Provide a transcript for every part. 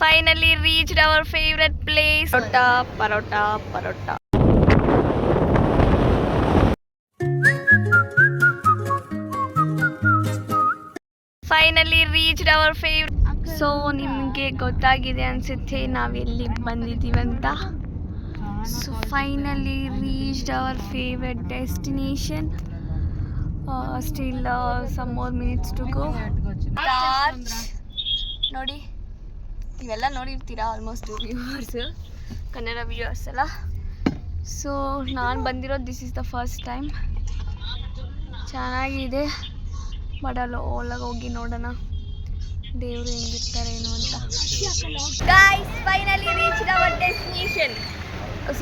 Finally reached our favorite place. Parota. Finally reached our favorite. So ನಿಮಗೆ ಗೊತ್ತಾಗಿದೆ ಅನ್ಸುತ್ತೆ ನಾವೆಲ್ಲಿ ಬಂದಿದ್ದೀವಿ ಅಂತ. So finally reached our favorite destination. Still some more minutes to go. ನೋಡಿ ನೀವೆಲ್ಲ ನೋಡಿರ್ತೀರಾ ಆಲ್ಮೋಸ್ಟ್ ವ್ಯೂವರ್ಸ್, ಕನ್ನಡ ವ್ಯೂವರ್ಸ್ ಎಲ್ಲ. ಸೊ ನಾನು ಬಂದಿರೋದು this is the first time. ಚೆನ್ನಾಗಿದೆ, ಬಟ್ ಅಲ್ಲಿ ಒಳಗೆ ಹೋಗಿ ನೋಡೋಣ ದೇವರು ಹೆಂಗಿರ್ತಾರೆ ಏನು ಅಂತ. Guys finally reached our destination.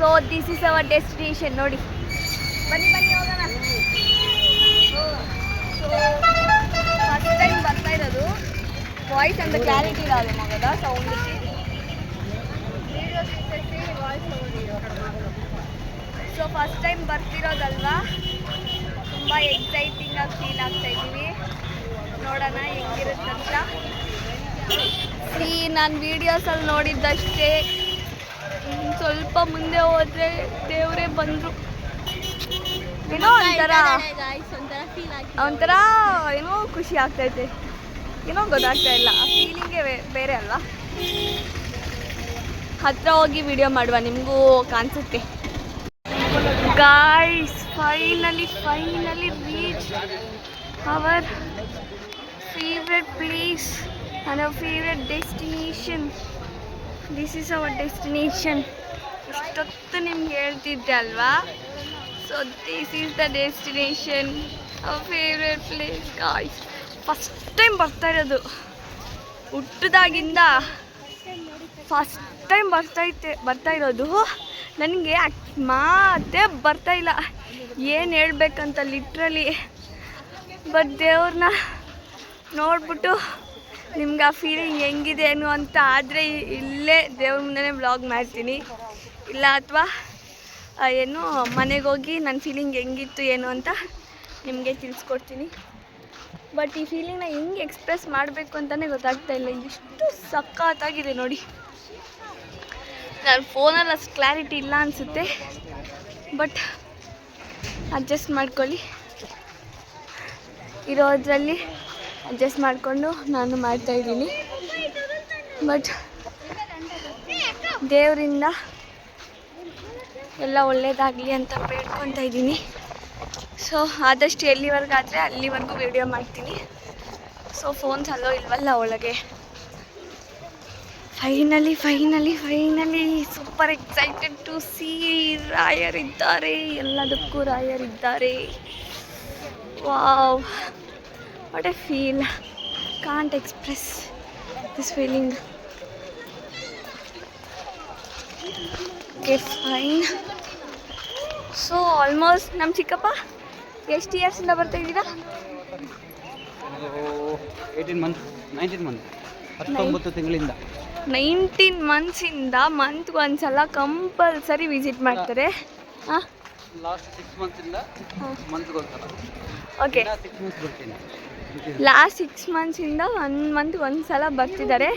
So this is our destination. ನೋಡಿ ಬನ್ನಿ ಹೋಗೋಣ. ಸೊ ಫಸ್ಟ್ ಟೈಮ್ ಬರ್ತಾ ಇರೋದು. ವಾಯ್ಸ್ ಅಂತ ಕ್ಲಾರಿಟಿ ಇರೋದು ಮಗದ ಸೌಂಡ್. ಸೊ ಫಸ್ಟ್ ಟೈಮ್ ಬರ್ತಿರೋದಲ್ವಾ, ತುಂಬ ಎಕ್ಸೈಟಿಂಗಾಗಿ ಫೀಲ್ ಆಗ್ತಾ ಇದ್ದೀವಿ. ನೋಡೋಣ ಹೆಂಗಿರುತ್ತಂತ. ನಾನು ವೀಡಿಯೋಸಲ್ಲಿ ನೋಡಿದ್ದಷ್ಟೇ, ಸ್ವಲ್ಪ ಮುಂದೆ ಹೋದರೆ ದೇವರೇ ಬಂದರು. ಏನೋ ಒಂಥರ ಏನೋ ಖುಷಿ ಆಗ್ತೈತೆ, ಏನೋ ಗೊತ್ತಾಗ್ತಾ ಇಲ್ಲ. ಆ ಫೀಲಿಂಗೇ ಬೇರೆ ಅಲ್ವಾ. ಹತ್ರ ಹೋಗಿ ವಿಡಿಯೋ ಮಾಡುವ, ನಿಮಗೂ ಕಾಣಿಸುತ್ತೆ. Guys finally reach our favorite place and our favorite destination. This is our destination. ಇಷ್ಟೊತ್ತು ನಿಮ್ಗೆ ಹೇಳ್ತಿದ್ದೆ ಅಲ್ವಾ. So this is the destination, our favorite place guys. First time ಬರ್ತಾ ಇರೋದು, ಹುಟ್ಟಿದಾಗಿಂದ ಫಸ್ಟ್ ಟೈಮ್ ಬರ್ತಾ ಇರೋದು. ನನಗೆ ಮಾತೇ ಬರ್ತಾ ಇಲ್ಲ ಏನು ಹೇಳ್ಬೇಕಂತ ಲಿಟ್ರಲಿ. ಬಟ್ ದೇವ್ರನ್ನ ನೋಡ್ಬಿಟ್ಟು ನಿಮ್ಗೆ ಆ ಫೀಲಿಂಗ್ ಹೆಂಗಿದೆ ಏನು ಅಂತ ಆದರೆ ಇಲ್ಲೇ ದೇವ್ರ ಮುಂದೆ ವ್ಲಾಗ್ ಮಾಡ್ತೀನಿ, ಇಲ್ಲ ಅಥವಾ ಏನು ಮನೆಗೆ ಹೋಗಿ ನನ್ನ ಫೀಲಿಂಗ್ ಹೆಂಗಿತ್ತು ಏನು ಅಂತ ನಿಮಗೆ ತಿಳಿಸ್ಕೊಡ್ತೀನಿ. ಬಟ್ ಈ ಫೀಲಿಂಗ್ನ ಹೆಂಗೆ ಎಕ್ಸ್ಪ್ರೆಸ್ ಮಾಡಬೇಕು ಅಂತಲೇ ಗೊತ್ತಾಗ್ತಾ ಇಲ್ಲ. ಎಷ್ಟು ಸಖತ್ತಾಗಿದೆ ನೋಡಿ. ನಾನು ಫೋನಲ್ಲಿ ಅಷ್ಟು ಕ್ಲಾರಿಟಿ ಇಲ್ಲ ಅನಿಸುತ್ತೆ, ಬಟ್ ಅಡ್ಜಸ್ಟ್ ಮಾಡ್ಕೊಳ್ಳಿ. ಇರೋದ್ರಲ್ಲಿ ಅಡ್ಜಸ್ಟ್ ಮಾಡಿಕೊಂಡು ನಾನು ಮಾಡ್ತಾಯಿದ್ದೀನಿ. ಬಟ್ ದೇವರಿಂದ ಎಲ್ಲ ಒಳ್ಳೆಯದಾಗಲಿ ಅಂತ ಬೇಡ್ಕೊತಾ ಇದ್ದೀನಿ. ಸೊ ಆದಷ್ಟು ಎಲ್ಲಿವರೆಗಾದರೆ ಅಲ್ಲಿವರೆಗೂ ವಿಡಿಯೋ ಮಾಡ್ತೀನಿ. ಸೊ ಫೋನ್ಸ್ ಅಲ್ಲೋ ಇಲ್ವಲ್ಲ ಒಳಗೆ. Finally super excited to see. ರಾಯರಿದ್ದಾರೆ, ಎಲ್ಲದಕ್ಕೂ ರಾಯರಿದ್ದಾರೆ. Wow, what a feel, can't express this feeling. Okay fine. So almost ನಮ್ಮ ಚಿಕ್ಕಪ್ಪ ಎಷ್ಟು ಇಯರ್ಸಿಂದ ಬರ್ತಾ ಇದ್ದೀರಾ? 19 ತಿಂಗಳಿಂದ. 19 ಮಂತ್ಸಿಂದ ಮಂತ್ಗೆ ಒಂದ್ಸಲ ಕಂಪಲ್ಸರಿ ವಿಸಿಟ್ ಮಾಡ್ತಾರೆ. ಹಾಂ, ಲಾಸ್ಟ್ 6 ಮಂತ್ಸಿಂದ ಮಂತ್ಗೆ ಒಂದ್ಸಲ. ಓಕೆ, ಲಾಸ್ಟ್ 6 ಮಂತ್ಸಿಂದ 1 ಮಂತ್ಗೆ ಒಂದ್ಸಲ ಬರ್ತಿದ್ದಾರೆ.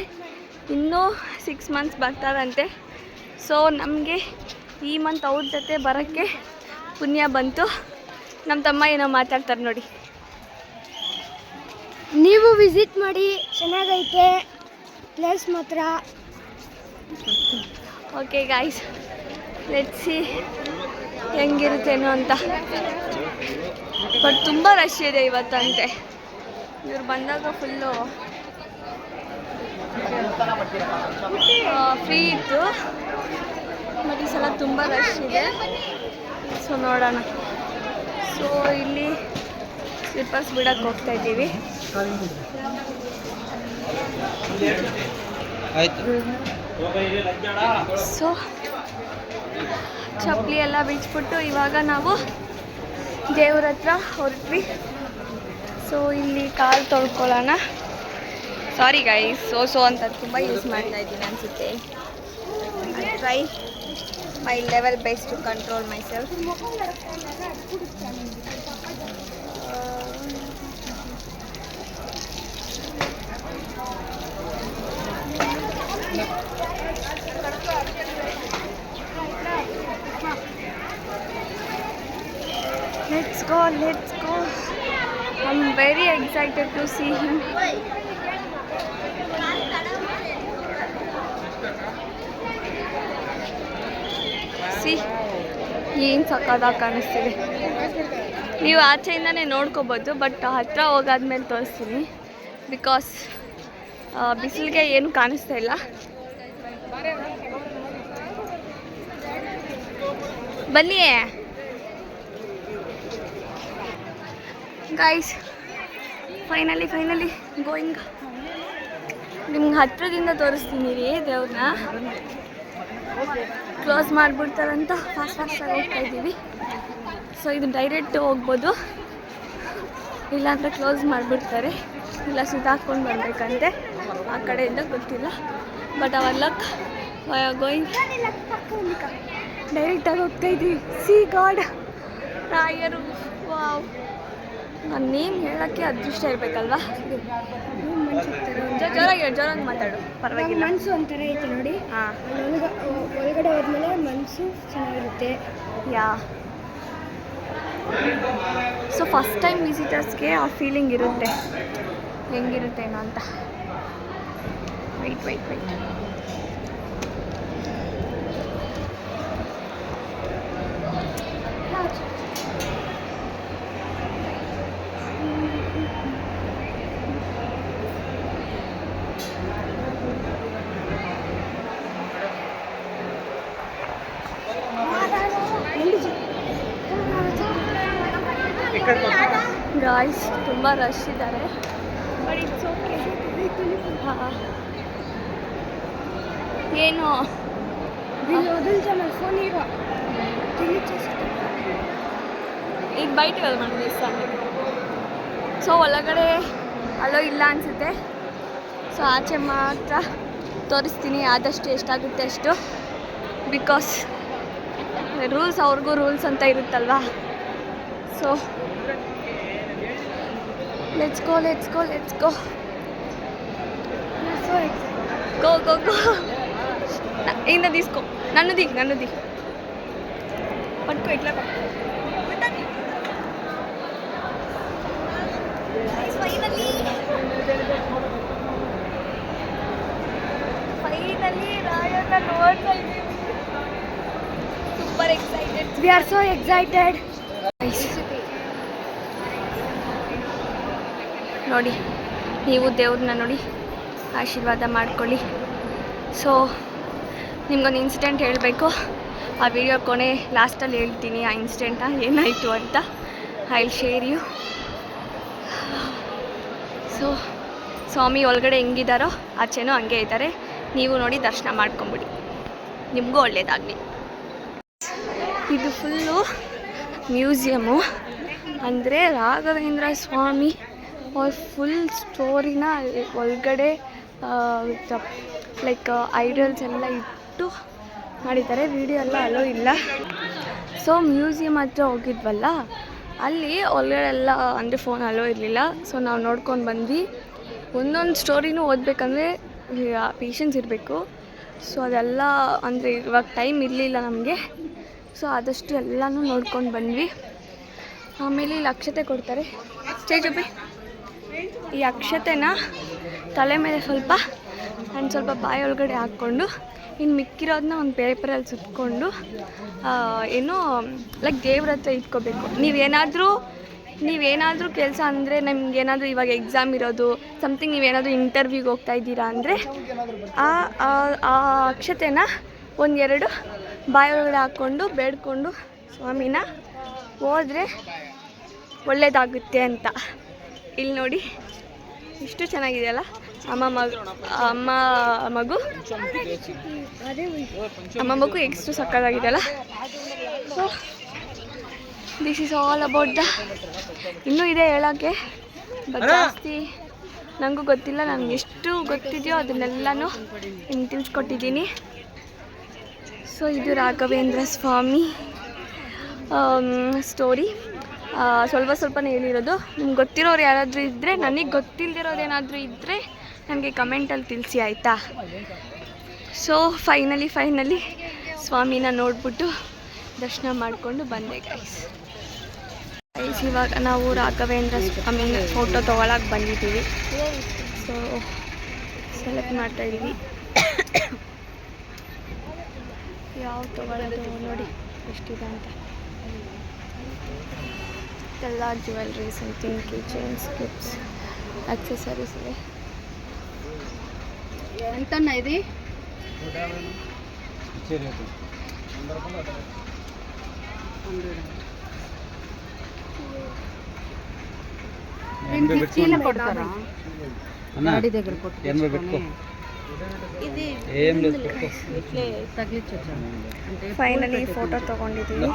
ಇನ್ನೂ 6 ಮಂತ್ಸ್ ಬರ್ತಾರಂತೆ. ಸೊ ನಮಗೆ ಈ ಮಂತ್ ಅವ್ರ ಜೊತೆ ಬರೋಕ್ಕೆ ಪುಣ್ಯ ಬಂತು. ನಮ್ಮ ತಮ್ಮ ಏನೋ ಮಾತಾಡ್ತಾರೆ ನೋಡಿ. ನೀವು ವಿಸಿಟ್ ಮಾಡಿ, ಚೆನ್ನಾಗೈತೆ ಪ್ಲೇಸ್ ಮಾತ್ರ. ಓಕೆ ಗಾಯ್ಸ್, ಲೆಟ್ಸ್ ಸಿ ಹೆಂಗಿರುತ್ತೇನೋ ಅಂತ. ಬಟ್ ತುಂಬ ರಶ್ ಇದೆ ಇವತ್ತಂತೆ. ಇವ್ರು ಬಂದಾಗ ಫುಲ್ಲು ಫ್ರೀ ಇತ್ತು, ಬಟ್ ಈ ಸಲ ತುಂಬ ರಶ್ ಇದೆ. ಸೊ ನೋಡೋಣ. ಸೊ ಇಲ್ಲಿ ಸ್ಲಿಪ್ಪರ್ಸ್ ಬಿಡಕ್ಕೆ ಹೋಗ್ತಾ ಇದ್ದೀವಿ. ಸೊ ಚಪ್ಪಲಿ ಎಲ್ಲ ಬಿಡಿಸ್ಬಿಟ್ಟು ಇವಾಗ ನಾವು ದೇವ್ರ ಹತ್ರ ಹೊರಟ್ವಿ. ಸೊ ಇಲ್ಲಿ ಕಾಲು ತೊಳ್ಕೊಳ್ಳೋಣ. ಸಾರಿ ಗೈಸ್, ಸೊ ಅಂತ ತುಂಬ ಯೂಸ್ ಮಾಡ್ತಾ ಇದ್ದೀನಿ ಅನಿಸುತ್ತೆ. I try my level best to control myself. Let's go, let's go. I'm very excited to see him. See, ಏನು ಸಕ್ಕತ್ತಾಗಿ ಕಾಣಿಸ್ತಿದೆ. ನೀವು ಆಚೆಯಿಂದನೇ ನೋಡ್ಕೋಬೋದು, ಬಟ್ ಹತ್ರ ಹೋಗಾದ್ಮೇಲೆ ತೋರಿಸ್ತೀನಿ. ಬಿಕಾಸ್ ಬಿಸಿಲಿಗೆ ಏನು ಕಾಣಿಸ್ತಾ ಇಲ್ಲ. ಬನ್ನಿ ಗೈಸ್, ಫೈನಲಿ ಗೋಯಿಂಗ್. ನಿಮ್ಗೆ ಹತ್ರದಿಂದ ತೋರಿಸ್ತೀನಿ ರೀ ದೇವ್ರನ್ನ. ಕ್ಲೋಸ್ ಮಾಡಿಬಿಡ್ತಾರಂತ ಫಾಸ್ಟಾಗಿ ಹೋಗ್ತಾ ಇದ್ದೀವಿ. ಸೊ ಇದು ಡೈರೆಕ್ಟ್ ಹೋಗ್ಬೋದು, ಇಲ್ಲಾಂದರೆ ಕ್ಲೋಸ್ ಮಾಡಿಬಿಡ್ತಾರೆ, ಇಲ್ಲ ಸುತ್ತಾಕ್ಕೊಂಡು ಬರಬೇಕಂತೆ ಆ ಕಡೆಯಿಂದ, ಗೊತ್ತಿಲ್ಲ. ಬಟ್ ಅವೆಲ್ಲ ಗೋಯಿಂಗ್ ಡೈರೆಕ್ಟಾಗಿ ಹೋಗ್ತಾ ಇದ್ದೀವಿ. ಸಿ ಗಾಡ್ ರಾಯರು. ವಾವ್, ನನ್ನ ನೇಮ್ ಹೇಳೋಕ್ಕೆ ಅದೃಷ್ಟ ಇರಬೇಕಲ್ವಾ. ಜೋರಾಗಿ ಮಾತಾಡು, ಪರವಾಗಿಲ್ಲ. ಮನಸ್ಸು ಒಂಥರ ಐತೆ ನೋಡಿ. ಹಾಂ, ಒಳಗಡೆ ಹೋದ್ಮೇಲೆ ಮನಸ್ಸು ಚೆನ್ನಾಗಿರುತ್ತೆ. ಯಾ. ಸೊ ಫಸ್ಟ್ ಟೈಮ್ ವಿಸಿಟರ್ಸ್ಗೆ ಆ ಫೀಲಿಂಗ್ ಇರುತ್ತೆ, ಹೆಂಗಿರುತ್ತೇನೋ ಅಂತ. ವೈಟ್ ಗಾಯ್ಸ್, ತುಂಬ ರಶ್ ಇದ್ದಾರೆ, ಬಟ್ ಇಟ್ಸ್ ಓಕೆ. ಹಾಂ, ಏನು ಈಗ ಬೈಟಿವಲ್ಲ ಮಾಡಿ ಸೊ ಒಳಗಡೆ ಅಲ್ಲೋ ಇಲ್ಲ ಅನಿಸುತ್ತೆ. ಸೊ ಆಚೆ ಮಾತ್ರ ತೋರಿಸ್ತೀನಿ, ಆದಷ್ಟು ಎಷ್ಟಾಗುತ್ತೆ ಅಷ್ಟು. ಬಿಕಾಸ್ ರೂಲ್ಸ್, ಅವ್ರಿಗೂ ರೂಲ್ಸ್ ಅಂತ ಇರುತ್ತಲ್ವಾ. So let's go. ಗೋ ఇంత తీసుకో, నన్నుది పట్టుకో, ఇట్లా ఫైనలీ రాయన్న ನೋಡ್ತಾ ಇದ್ದೀವಿ. Super excited. We are so excited. ನೋಡಿ, ನೀವು ದೇವ್ರನ್ನ ನೋಡಿ ಆಶೀರ್ವಾದ ಮಾಡ್ಕೊಳ್ಳಿ. ಸೊ ನಿಮ್ಗೊಂದು ಇನ್ಸಿಡೆಂಟ್ ಹೇಳಬೇಕು, ಆ ವಿಡಿಯೋ ಕೊನೆ ಲಾಸ್ಟಲ್ಲಿ ಹೇಳ್ತೀನಿ ಆ ಇನ್ಸಿಡೆಂಟ ಏನಾಯಿತು ಅಂತ. I will share you. So ಸ್ವಾಮಿ ಒಳಗಡೆ ಹೆಂಗಿದ್ದಾರೋ ಆಚೆನೂ ಹಂಗೆ ಇದ್ದಾರೆ. ನೀವು ನೋಡಿ ದರ್ಶನ ಮಾಡ್ಕೊಂಬಿಡಿ, ನಿಮಗೂ ಒಳ್ಳೆಯದಾಗಲಿ. ಇದು ಫುಲ್ಲು ಮ್ಯೂಸಿಯಮ್ಮು, ಅಂದರೆ ರಾಘವೇಂದ್ರ ಸ್ವಾಮಿ ಅವ್ರ ಫುಲ್ ಸ್ಟೋರಿನ ಒಳಗಡೆ ಲೈಕ್ ಐಡಲ್ಸ್ ಎಲ್ಲ ಇಟ್ಟು ಮಾಡಿದ್ದಾರೆ. ವಿಡಿಯೋ ಎಲ್ಲ ಅಲೋ ಇಲ್ಲ. ಸೊ ಮ್ಯೂಸಿಯಮ್ ಹತ್ರ ಹೋಗಿದ್ವಲ್ಲ, ಅಲ್ಲಿ ಒಳಗಡೆ ಎಲ್ಲ ಅಂದರೆ ಫೋನ್ ಅಲೋ ಇರಲಿಲ್ಲ. ಸೊ ನಾವು ನೋಡ್ಕೊಂಡು ಬಂದ್ವಿ. ಒಂದೊಂದು ಸ್ಟೋರಿನೂ ಓದಬೇಕಂದ್ರೆ ಪೇಷನ್ಸ್ ಇರಬೇಕು. ಸೊ ಅದೆಲ್ಲ ಅಂದರೆ ಇವಾಗ ಟೈಮ್ ಇರಲಿಲ್ಲ ನಮಗೆ. ಸೊ ಆದಷ್ಟು ಎಲ್ಲನೂ ನೋಡ್ಕೊಂಡು ಬಂದ್ವಿ. ಆಮೇಲೆ ಇಲ್ಲಿ ಅಕ್ಷತೆ ಕೊಡ್ತಾರೆ. ಚೇಜುಬಿ, ಈ ಅಕ್ಷತೆನ ತಲೆ ಮೇಲೆ ಸ್ವಲ್ಪ ಆ್ಯಂಡ್ ಸ್ವಲ್ಪ ಬಾಯಿ ಒಳಗಡೆ ಹಾಕ್ಕೊಂಡು, ಇನ್ನು ಮಿಕ್ಕಿರೋದನ್ನ ಒಂದು ಪೇಪರಲ್ಲಿ ಸುತ್ಕೊಂಡು ಏನೋ ಲೈಕ್ ದೇವ್ರ ಹತ್ರ ಇಟ್ಕೋಬೇಕು. ನೀವೇನಾದರೂ ಕೆಲಸ ಅಂದರೆ ನಿಮ್ಗೇನಾದರೂ ಇವಾಗ ಎಕ್ಸಾಮ್ ಇರೋದು ಸಮಥಿಂಗ್, ನೀವೇನಾದರೂ ಇಂಟರ್ವ್ಯೂಗೆ ಹೋಗ್ತಾ ಇದ್ದೀರಾ ಅಂದರೆ ಆ ಅಕ್ಷತೆನ ಒಂದೆರಡು ಬಾಯಿ ಒಳಗಡೆ ಹಾಕ್ಕೊಂಡು ಬೇಡ್ಕೊಂಡು ಸ್ವಾಮಿನ ಹೋದರೆ ಒಳ್ಳೆಯದಾಗುತ್ತೆ ಅಂತ. ಇಲ್ಲಿ ನೋಡಿ ಇಷ್ಟು ಚೆನ್ನಾಗಿದೆಯಲ್ಲ. ಅಮ್ಮ ಮಗು ಎಷ್ಟು ಸಕ್ಕತ್ತಾಗಿದೆಯಲ್ಲ. So this is all about the. ಇನ್ನೂ ಇದೆ ಹೇಳೋಕ್ಕೆ, ಬಟ್ ಜಾಸ್ತಿ ನನಗೂ ಗೊತ್ತಿಲ್ಲ. ನನಗೆ ಎಷ್ಟು ಗೊತ್ತಿದೆಯೋ ಅದನ್ನೆಲ್ಲನೂ ನಿಮ್ಗೆ ತಿಳಿಸ್ಕೊಟ್ಟಿದ್ದೀನಿ. ಸೊ ಇದು ರಾಘವೇಂದ್ರ ಸ್ವಾಮಿ ಸ್ಟೋರಿ. ಸ್ವಲ್ಪನೇ ಹೇಳಿರೋದು. ನಿಮ್ಗೆ ಗೊತ್ತಿರೋರು ಯಾರಾದರೂ ಇದ್ದರೆ, ನನಗೆ ಗೊತ್ತಿಲ್ಲದಿರೋದು ಏನಾದರೂ ಇದ್ದರೆ ನನಗೆ ಕಮೆಂಟಲ್ಲಿ ತಿಳಿಸಿ, ಆಯಿತಾ. ಸೊ ಫೈನಲಿ ಸ್ವಾಮಿನ ನೋಡ್ಬಿಟ್ಟು ದರ್ಶನ ಮಾಡಿಕೊಂಡು ಬಂದೆ ಗೈಸ್. ಇವಾಗ ನಾವು ರಾಘವೇಂದ್ರ ಸ್ವಾಮಿನ ಫೋಟೋ ತೊಗೊಳಕ್ಕೆ ಬಂದಿದ್ದೀವಿ. ಸೊ ಸೆಲೆಕ್ಟ್ ಮಾಡ್ತಾ ಇದ್ದೀವಿ ಯಾವ ತೊಗೊಳ್ಳೋದು ನೋಡಿ ಎಷ್ಟಿದೆ ಅಂತ. ಎಲ್ಲ jewellery something key chains clips accessories ಇದೆ. ಎಂತನ್ನ ಇದೆ చీల కొడతారా గాడి దగ్గర కొట్టుకో ఇది ఏం లేదు ఇట్లే తగిలించొచ్చు అంటే ಫೈನಲಿ ಫೋಟೋ ತಗೊಂಡಿದ್ದೀವಿ.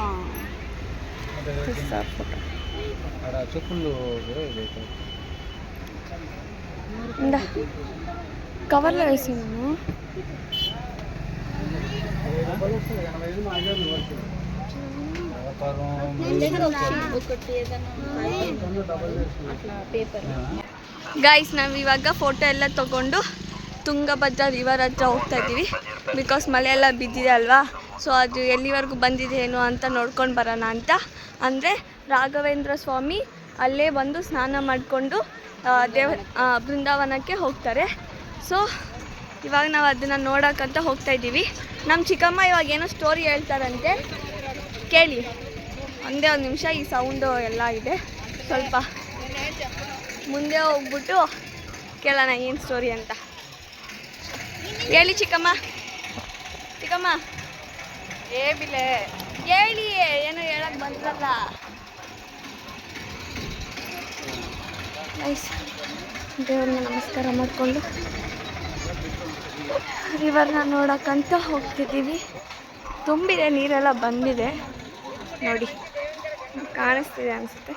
ಫೋಟೋ చెప్పులు కవర్లో వేసి నేను ಗೈಸ್ ನಾವು ಇವಾಗ ಫೋಟೋ ಎಲ್ಲ ತಗೊಂಡು ತುಂಗಭದ್ರಾ ರಿವರ್ ಹತ್ರ ಹೋಗ್ತಾ ಇದ್ದೀವಿ. ಬಿಕಾಸ್ ಮಳೆ ಎಲ್ಲ ಬಿದ್ದಿದೆ ಅಲ್ವಾ, ಸೊ ಅದು ಎಲ್ಲಿವರೆಗೂ ಬಂದಿದೆ ಏನು ಅಂತ ನೋಡ್ಕೊಂಡು ಬರೋಣ ಅಂತ. ಅಂದರೆ ರಾಘವೇಂದ್ರ ಸ್ವಾಮಿ ಅಲ್ಲೇ ಬಂದು ಸ್ನಾನ ಮಾಡಿಕೊಂಡು ಬೃಂದಾವನಕ್ಕೆ ಹೋಗ್ತಾರೆ. ಸೊ ಇವಾಗ ನಾವು ಅದನ್ನು ನೋಡೋಕ್ಕಂತ ಹೋಗ್ತಾ ಇದ್ದೀವಿ. ನಮ್ಮ ಚಿಕ್ಕಮ್ಮ ಇವಾಗ ಏನೋ ಸ್ಟೋರಿ ಹೇಳ್ತಾರಂತೆ, ಕೇಳಿ. ಒಂದೇ ಒಂದು ನಿಮಿಷ, ಈ ಸೌಂಡು ಎಲ್ಲ ಇದೆ, ಸ್ವಲ್ಪ ಮುಂದೆ ಹೋಗ್ಬಿಟ್ಟು ಕೇಳೋಣ ಏನು ಸ್ಟೋರಿ ಅಂತ. ಹೇಳಿ ಚಿಕ್ಕಮ್ಮ. ఏమిలే ಹೇಳಿ, ಏನೋ ಹೇಳಕ್ಕೆ ಬಂದ್ರಲ್ಲ. ನೈಸ್. ದೇವ್ರನ್ನ ನಮಸ್ಕಾರ ಮಾಡಿಕೊಂಡು ರಿವರ್ನ ನೋಡೋಕ್ಕಂತ ಹೋಗ್ತಿದ್ದೀವಿ. ತುಂಬಿದೆ, ನೀರೆಲ್ಲ ಬಂದಿದೆ ನೋಡಿ, ಕಾಣಿಸ್ತಿದೆ ಅನಿಸುತ್ತೆ.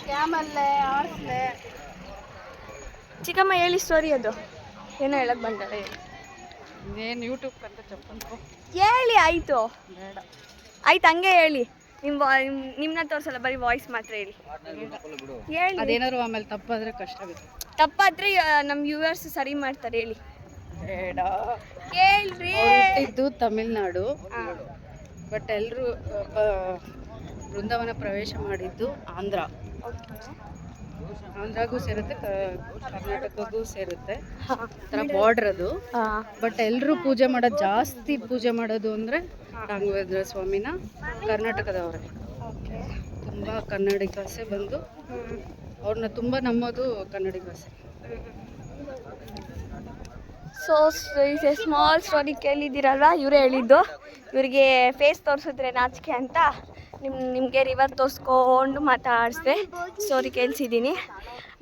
క్యామల్లే ఆర్స్లే ಚಿಕ್ಕಮ್ಮ ಹೇಳಿ ಸ್ಟೋರಿ, ಅದು ಏನೋ ಹೇಳಕ್ಕೆ ಬಂದಾಳೆ. నేను యూట్యూబ్ కంటే చెప్పను ಹೇಳಿ, ಆಯಿತು ಬೇಡ ಆಯ್ತು, ಹಂಗೆ ಹೇಳಿ. ನಿಮ್ಮನ್ನ ತೋರಿಸಲ್ಲ, ಬರೀ ವಾಯ್ಸ್ ಮಾತ್ರ ಹೇಳಿ. ಹೇಳಿ, ಅದೇನಾದ್ರು ಆಮೇಲೆ ತಪ್ಪಾದ್ರೆ ಕಷ್ಟ ಆಗುತ್ತೆ. ತಪ್ಪಾದರೆ ನಮ್ಮ ವ್ಯೂವರ್ಸ್ ಸರಿ ಮಾಡ್ತಾರೆ. ಹೇಳಿ, ಬೇಡ. ಹೇಳ್ರಿ. ಇದು ತಮಿಳ್ನಾಡು, ಬಟ್ ಎಲ್ಲರೂ ಬೃಂದಾವನ ಪ್ರವೇಶ ಮಾಡಿದ್ದು ಆಂಧ್ರಾಗೂ ಸೇರುತ್ತೆ, ಕರ್ನಾಟಕಕ್ಕೂ ಸೇರುತ್ತೆ. ಥರ ಬಾರ್ಡರ್ ಅದು. ಬಟ್ ಎಲ್ಲರೂ ಜಾಸ್ತಿ ಪೂಜೆ ಮಾಡೋದು ಅಂದರೆ ರಾಘವೇಂದ್ರ ಸ್ವಾಮಿನ ಕರ್ನಾಟಕದವ್ರೆ. ತುಂಬ ಕನ್ನಡಿಗಾಸೆ ಬಂದು ಅವ್ರನ್ನ ತುಂಬ ನಂಬೋದು ಕನ್ನಡಿಗಾಸೆ. ಸೊ ಸ್ಮಾಲ್ ಸ್ಟೋರಿ ಕೇಳಿದ್ದೀರಲ್ವ, ಇವರೇ ಹೇಳಿದ್ದು. ಇವರಿಗೆ ಫೇಸ್ ತೋರಿಸಿದ್ರೆ ನಾಚಿಕೆ ಅಂತ ನಿಮಗೆ ರಿವರ್ ತೋರಿಸ್ಕೊಂಡು ಮಾತಾಡಿಸ್ದೆ, ಸ್ಟೋರಿ ಕೇಳಿಸಿದ್ದೀನಿ.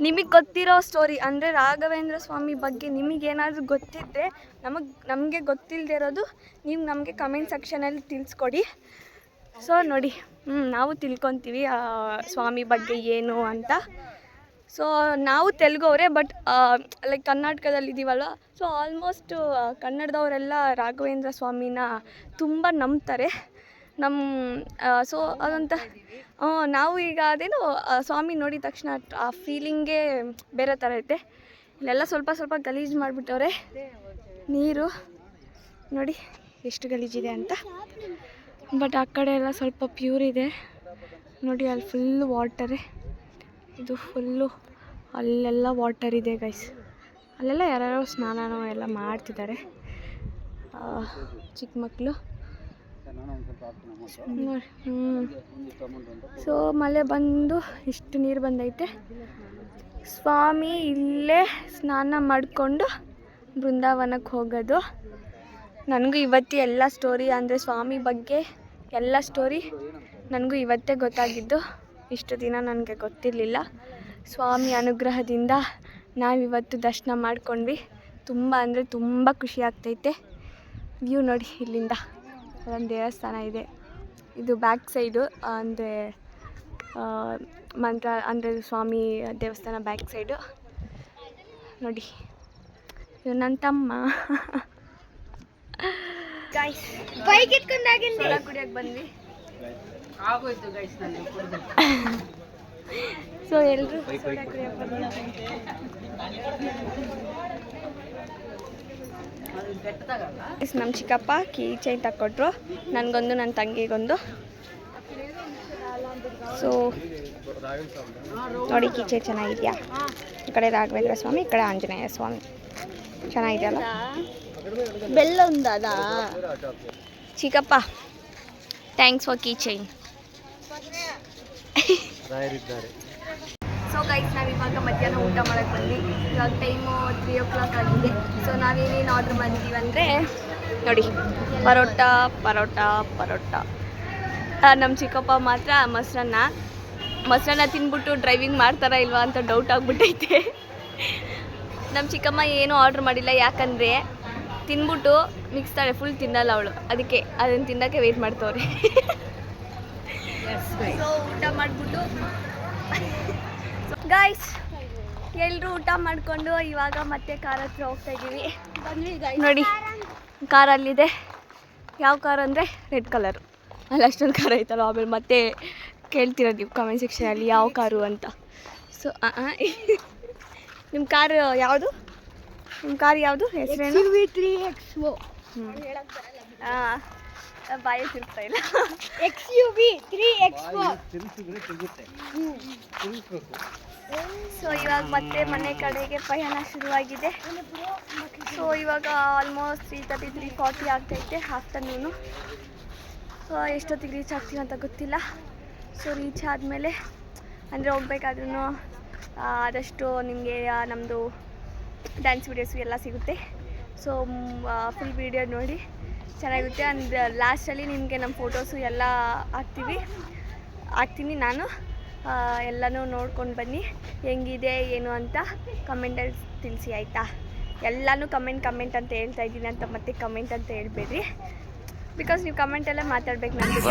ನಿಮಗೆ ಗೊತ್ತಿರೋ ಸ್ಟೋರಿ ಅಂದರೆ ರಾಘವೇಂದ್ರ ಸ್ವಾಮಿ ಬಗ್ಗೆ ನಿಮಗೇನಾದರೂ ಗೊತ್ತಿದ್ದರೆ ನಮಗೆ ಗೊತ್ತಿಲ್ಲದೆ ಇರೋದು ನೀವು ನಮಗೆ ಕಮೆಂಟ್ ಸೆಕ್ಷನಲ್ಲಿ ತಿಳಿಸ್ಕೊಡಿ. ಸೊ ನೋಡಿ, ನಾವು ತಿಳ್ಕೊತೀವಿ ಸ್ವಾಮಿ ಬಗ್ಗೆ ಏನು ಅಂತ. ಸೊ ನಾವು ತೆಲುಗವರೇ, ಬಟ್ ಲೈಕ್ ಕರ್ನಾಟಕದಲ್ಲಿದ್ದೀವಲ್ವ, ಸೊ ಆಲ್ಮೋಸ್ಟ್ ಕನ್ನಡದವರೆಲ್ಲ ರಾಘವೇಂದ್ರ ಸ್ವಾಮಿನ ತುಂಬ ನಂಬ್ತಾರೆ. ಸೊ ಅದಂತ ನಾವು ಈಗ ಅದೇನೋ ಸ್ವಾಮಿ ನೋಡಿದ ತಕ್ಷಣ ಆ ಫೀಲಿಂಗೇ ಬೇರೆ ಥರ ಐತೆ. ಇಲ್ಲೆಲ್ಲ ಸ್ವಲ್ಪ ಗಲೀಜು ಮಾಡಿಬಿಟ್ಟವ್ರೆ. ನೀರು ನೋಡಿ ಎಷ್ಟು ಗಲೀಜಿದೆ ಅಂತ, ಬಟ್ ಆ ಕಡೆ ಎಲ್ಲ ಸ್ವಲ್ಪ ಪ್ಯೂರ್ ಇದೆ ನೋಡಿ. ಅಲ್ಲಿ ಫುಲ್ಲು ವಾಟರೇ, ಇದು ಫುಲ್ಲು ಅಲ್ಲೆಲ್ಲ ವಾಟರ್ ಇದೆ ಗೈಸ್. ಅಲ್ಲೆಲ್ಲ ಯಾರ್ಯಾರೋ ಸ್ನಾನನೋ ಎಲ್ಲ ಮಾಡ್ತಿದ್ದಾರೆ ಚಿಕ್ಕ ಮಕ್ಕಳು ನೋಡಿ. ಸೊ ಮಳೆ ಬಂದು ಇಷ್ಟು ನೀರು ಬಂದೈತೆ. ಸ್ವಾಮಿ ಇಲ್ಲೇ ಸ್ನಾನ ಮಾಡಿಕೊಂಡು ಬೃಂದಾವನಕ್ಕೆ ಹೋಗೋದು. ನನಗೂ ಇವತ್ತು ಎಲ್ಲ ಸ್ಟೋರಿ ಅಂದರೆ ಸ್ವಾಮಿ ಬಗ್ಗೆ ಎಲ್ಲ ಸ್ಟೋರಿ ನನಗೂ ಇವತ್ತೇ ಗೊತ್ತಾಗಿದ್ದು. ಇಷ್ಟು ದಿನ ನನಗೆ ಗೊತ್ತಿರಲಿಲ್ಲ. ಸ್ವಾಮಿ ಅನುಗ್ರಹದಿಂದ ನಾವಿವತ್ತು ದರ್ಶನ ಮಾಡ್ಕೊಂಡ್ವಿ. ತುಂಬ ಅಂದರೆ ತುಂಬ ಖುಷಿ ಆಗ್ತೈತೆ. ವ್ಯೂ ನೋಡಿ, ಇಲ್ಲಿಂದ ಒಂದು ದೇವಸ್ಥಾನ ಇದೆ. ಇದು ಬ್ಯಾಕ್ ಸೈಡು, ಅಂದರೆ ಅಂದರೆ ಸ್ವಾಮಿ ದೇವಸ್ಥಾನ ಬ್ಯಾಕ್ ಸೈಡು ನೋಡಿ. ಇದು ನನ್ನ ತಮ್ಮ ಗೈಸ್. ಬೈಕ್ ಎತ್ಕೊಂಡಾಗಿಂದ ಸೋಡಾ ಕುಡಿಯೋಕ್ಕೆ ಬಂದ್ವಿ. ಆಗೋಯ್ತು ಗೈಸ್ ನನಗೆ. ಸೊ ಎಲ್ಲರೂ ಸೋಡಾ ಕುಡಿಯೋಕ್ಕೆ ಬಂದ್ವಿ. ನಮ್ಮ ಚಿಕ್ಕಪ್ಪ ಕೀ ಚೈನ್ ತಕ್ಕೊಟ್ರು, ನನಗೊಂದು ನನ್ನ ತಂಗಿಗೊಂದು. ಸೊ ನೋಡಿ ಕೀ ಚೈನ್ ಚೆನ್ನಾಗಿದೆಯಾ? ಈ ಕಡೆ ರಾಘವೇಂದ್ರ ಸ್ವಾಮಿ, ಈ ಕಡೆ ಆಂಜನೇಯ ಸ್ವಾಮಿ. ಚೆನ್ನಾಗಿದೆಯಲ್ಲ? ಬೆಲ್ಲ ಒಂದದ ಚಿಕ್ಕಪ್ಪ thanks for key chain. So guys, ನಾವಿವಾಗ ಮಧ್ಯಾಹ್ನ ಊಟ ಮಾಡೋಕ್ಕೆ ಬಂದ್ವಿ. ಇವಾಗ ಟೈಮು 3 o'clock ಆಗಿದೆ. ಸೊ ನಾವೇನೇನು ಆರ್ಡ್ರ್ ಮಾಡಿದ್ದೀವಿ ಅಂದರೆ ನೋಡಿ, ಪರೋಟ ಪರೋಟ ಪರೋಟ. ನಮ್ಮ ಚಿಕ್ಕಪ್ಪ ಮಾತ್ರ ಮೊಸರನ್ನ ತಿಂದ್ಬಿಟ್ಟು ಡ್ರೈವಿಂಗ್ ಮಾಡ್ತಾರಾ ಇಲ್ವಾ ಅಂತ ಡೌಟ್ ಆಗಿಬಿಟ್ಟೈತೆ. ನಮ್ಮ ಚಿಕ್ಕಮ್ಮ ಏನೂ ಆರ್ಡ್ರ್ ಮಾಡಿಲ್ಲ, ಯಾಕಂದರೆ ತಿಂದ್ಬಿಟ್ಟು ಮಿಕ್ಸ್ತಾಳೆ, ಫುಲ್ ತಿನ್ನಲ್ಲ ಅವಳು. ಅದಕ್ಕೆ ಅದನ್ನು ತಿನ್ನೋಕ್ಕೆ ವೆಯ್ಟ್ ಮಾಡ್ತವ್ರೆ. ಸೊ ಊಟ ಮಾಡಿಬಿಟ್ಟು ಗೈಸ್ ಎಲ್ಲರೂ ಊಟ ಮಾಡಿಕೊಂಡು ಇವಾಗ ಮತ್ತೆ ಕಾರ್ ಹತ್ರ ಹೋಗ್ತಾ ಇದ್ದೀವಿ. ನೋಡಿ ಕಾರಲ್ಲಿದೆ. ಯಾವ ಕಾರ್ ಅಂದರೆ ರೆಡ್ ಕಲರು. ಅಲ್ಲಿ ಅಷ್ಟೊಂದು ಕಾರ್ ಐತಲ್ಲ, ಆಮೇಲೆ ಮತ್ತೆ ಕೇಳ್ತಿರೋದು ನೀವು ಕಮೆಂಟ್ ಸೆಕ್ಷನಲ್ಲಿ ಯಾವ ಕಾರು ಅಂತ. ಸೊ ನಿಮ್ಮ ಕಾರ್ ಯಾವುದು? ನಿಮ್ಮ ಕಾರ್ ಯಾವುದು? ಹೆಸರೇನು? XUV3XO. ಬಾಯಿ ತಿರ್ತಾ ಇಲ್ಲ. XUV3XO. ಸೊ ಇವಾಗ ಮತ್ತೆ ಮನೆ ಕಡೆಗೆ ಪಯಣ ಶುರುವಾಗಿದೆ. ಸೊ ಇವಾಗ ಆಲ್ಮೋಸ್ಟ್ 3:30 3:40 ಆಗ್ತೈತೆ ಆಫ್ಟರ್ನೂನು. ಸೊ ಎಷ್ಟೊತ್ತಿಗೆ ರೀಚ್ ಆಗ್ತೀವಿ ಅಂತ ಗೊತ್ತಿಲ್ಲ. ಸೊ ರೀಚ್ ಆದಮೇಲೆ ಅಂದರೆ ಹೋಗ್ಬೇಕಾದ್ರೂ ಆದಷ್ಟು ನಿಮಗೆ ನಮ್ಮದು ಡ್ಯಾನ್ಸ್ ವೀಡಿಯೋಸು ಎಲ್ಲ ಸಿಗುತ್ತೆ. ಸೊ ಫುಲ್ ವೀಡಿಯೋ ನೋಡಿ, ಚೆನ್ನಾಗಿರುತ್ತೆ. ಆ್ಯಂಡ್ ಲಾಸ್ಟಲ್ಲಿ ನಿಮಗೆ ನಮ್ಮ ಫೋಟೋಸು ಎಲ್ಲ ಹಾಕ್ತೀನಿ ನಾನು. ಎಲ್ಲನೂ ನೋಡ್ಕೊಂಡು ಬನ್ನಿ, ಹೆಂಗಿದೆ ಏನು ಅಂತ ಕಮೆಂಟಲ್ಲಿ ತಿಳಿಸಿ ಆಯಿತಾ? ಎಲ್ಲನೂ ಕಮೆಂಟ್ ಅಂತ ಹೇಳ್ತಾ ಇದ್ದೀನಿ ಅಂತ ಮತ್ತೆ ಕಮೆಂಟ್ ಅಂತ ಹೇಳ್ಬೇಡ್ರಿ, ಬಿಕಾಸ್ ನೀವು ಕಮೆಂಟಲ್ಲೇ ಮಾತಾಡ್ಬೇಕು. ನನಗೆ